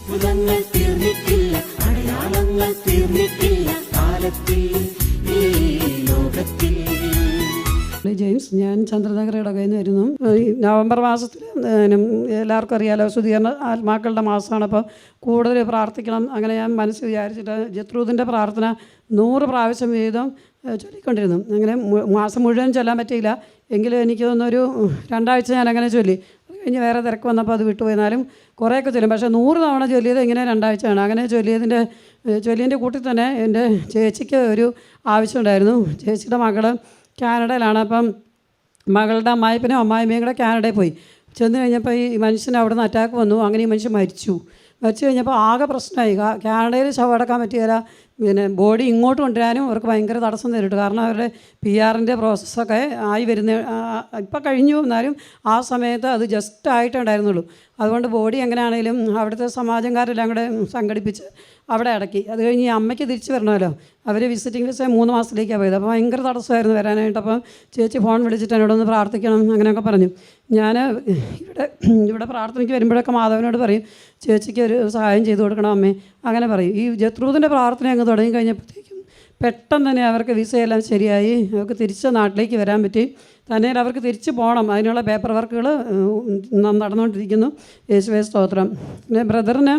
അത്ഭുതങ്ങൾ തീർന്നിട്ടില്ല, അടയാളങ്ങൾ തീർന്നിട്ടില്ല കാലത്തിൽ ഈ ലോകത്തിൽ. ജെയിംസ്, ഞാൻ ചന്ദ്രനഗർ ഇടവകയിൽ നിന്ന് വരുന്നു. നവംബർ മാസത്തിൽ എല്ലാവർക്കും അറിയാലോ ശുദ്ധീകരണ ആത്മാക്കളുടെ മാസമാണ്. അപ്പോൾ കൂടുതൽ പ്രാർത്ഥിക്കണം. അങ്ങനെ ഞാൻ മനസ്സിൽ വിചാരിച്ചിട്ട് ജത്രൂദിൻ്റെ പ്രാർത്ഥന 100 പ്രാവശ്യം വീതം ചൊല്ലിക്കൊണ്ടിരുന്നു. അങ്ങനെ മാസം മുഴുവൻ ചൊല്ലാൻ പറ്റിയില്ല, എങ്കിലും എനിക്ക് തോന്നുന്നൊരു 2 ആഴ്ച ഞാൻ അങ്ങനെ ചൊല്ലി. അത് കഴിഞ്ഞ് വേറെ തിരക്ക് വന്നപ്പോൾ അത് വിട്ടുപോയെന്നാലും കുറേയൊക്കെ ചൊല്ലും. പക്ഷേ 100 തവണ ചൊല്ലിയത് ഇങ്ങനെ 2 ആഴ്ചയാണ്. അങ്ങനെ ചൊല്ലിയതിൻ്റെ കൂട്ടിൽ തന്നെ എൻ്റെ ചേച്ചിക്ക് ഒരു ആവശ്യമുണ്ടായിരുന്നു. ചേച്ചിയുടെ മകൾ കാനഡയിലാണ്. അപ്പം മകളുടെ അമ്മായിപ്പനും അമ്മായിമ്മയും കൂടെ കാനഡയിൽ പോയി. ചെന്ന് കഴിഞ്ഞപ്പോൾ ഈ മനുഷ്യന് അവിടെ നിന്ന് അറ്റാക്ക് വന്നു. അങ്ങനെ ഈ മനുഷ്യൻ മരിച്ചു കഴിഞ്ഞപ്പോൾ ആകെ പ്രശ്നമായി. കാനഡയിൽ ശവമടക്കാൻ പറ്റിയില്ല. പിന്നെ ബോഡി ഇങ്ങോട്ട് കൊണ്ടുവരാനും അവർക്ക് ഭയങ്കര തടസ്സം നേരിട്ടു. കാരണം അവരുടെ PR-ൻ്റെ പ്രോസസ്സൊക്കെ ആയി ഇപ്പം കഴിഞ്ഞു, എന്നാലും ആ സമയത്ത് അത് ജസ്റ്റ് ആയിട്ടുണ്ടായിരുന്നുള്ളൂ. അതുകൊണ്ട് ബോഡി എങ്ങനെയാണെങ്കിലും അവിടുത്തെ സമാജംകാരെല്ലാം കൂടെ സംഘടിപ്പിച്ച് അവിടെ അടക്കി. അത് കഴിഞ്ഞ് ഈ അമ്മയ്ക്ക് തിരിച്ച് വരണമല്ലോ. അവർ വിസിറ്റിംഗ് വിസ 3 മാസത്തിലേക്കാണ് പോയത്. അപ്പോൾ ഭയങ്കര തടസ്സമായിരുന്നു വരാനായിട്ട്. അപ്പം ചേച്ചി ഫോൺ വിളിച്ചിട്ട് എന്നോടൊന്ന് പ്രാർത്ഥിക്കണം അങ്ങനെയൊക്കെ പറഞ്ഞു. ഞാൻ ഇവിടെ പ്രാർത്ഥനയ്ക്ക് വരുമ്പോഴൊക്കെ മാധവനോട് പറയും, ചേച്ചിക്ക് ഒരു സഹായം ചെയ്തു കൊടുക്കണം അമ്മേ, അങ്ങനെ പറയും. ഈ ജത്രൂദിൻ്റെ പ്രാർത്ഥന അങ്ങ് തുടങ്ങി കഴിഞ്ഞപ്പോഴത്തേക്കും പെട്ടെന്ന് തന്നെ അവർക്ക് വിസയെല്ലാം ശരിയായി. അവർക്ക് തിരിച്ച് നാട്ടിലേക്ക് വരാൻ പറ്റി. തന്നെ അവർക്ക് തിരിച്ച് പോകണം, അതിനുള്ള പേപ്പർ വർക്കുകൾ നടന്നുകൊണ്ടിരിക്കുന്നു. യേശുവേ സ്തോത്രം. പിന്നെ ബ്രദറിന്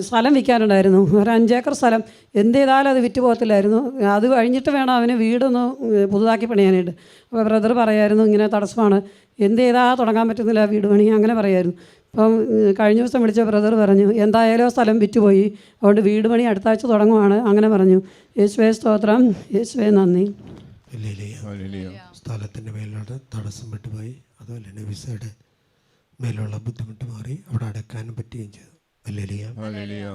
സ്ഥലം വിൽക്കാനുണ്ടായിരുന്നു, ഒരു 5 ഏക്കർ സ്ഥലം. എന്ത് ചെയ്താലും അത് വിറ്റ് പോകത്തില്ലായിരുന്നു. അത് കഴിഞ്ഞിട്ട് വേണം അവന് വീടൊന്ന് പുതുതാക്കി പണിയാനായിട്ട്. അപ്പോൾ ബ്രദർ പറയായിരുന്നു, ഇങ്ങനെ തടസ്സമാണ്, എന്ത് ചെയ്താൽ തുടങ്ങാൻ പറ്റുന്നില്ല വീട് പണി, അങ്ങനെ പറയായിരുന്നു. അപ്പം കഴിഞ്ഞ ദിവസം വിളിച്ച ബ്രദർ പറഞ്ഞു, എന്തായാലും സ്ഥലം വിറ്റുപോയി, അതുകൊണ്ട് വീട് പണി അടുത്ത ആഴ്ച തുടങ്ങുവാണ്, അങ്ങനെ പറഞ്ഞു. യേശുവേ സ്തോത്രം, യേശുവേ നന്ദി. സ്ഥലത്തിൻ്റെ മേലുള്ള തടസ്സം വിട്ടുപോയി, അതുപോലെ തന്നെ വിസയുടെ മേലുള്ള ബുദ്ധിമുട്ട് മാറി, അവിടെ അടക്കാനും പറ്റുകയും ചെയ്തു. Hallelujah, hallelujah.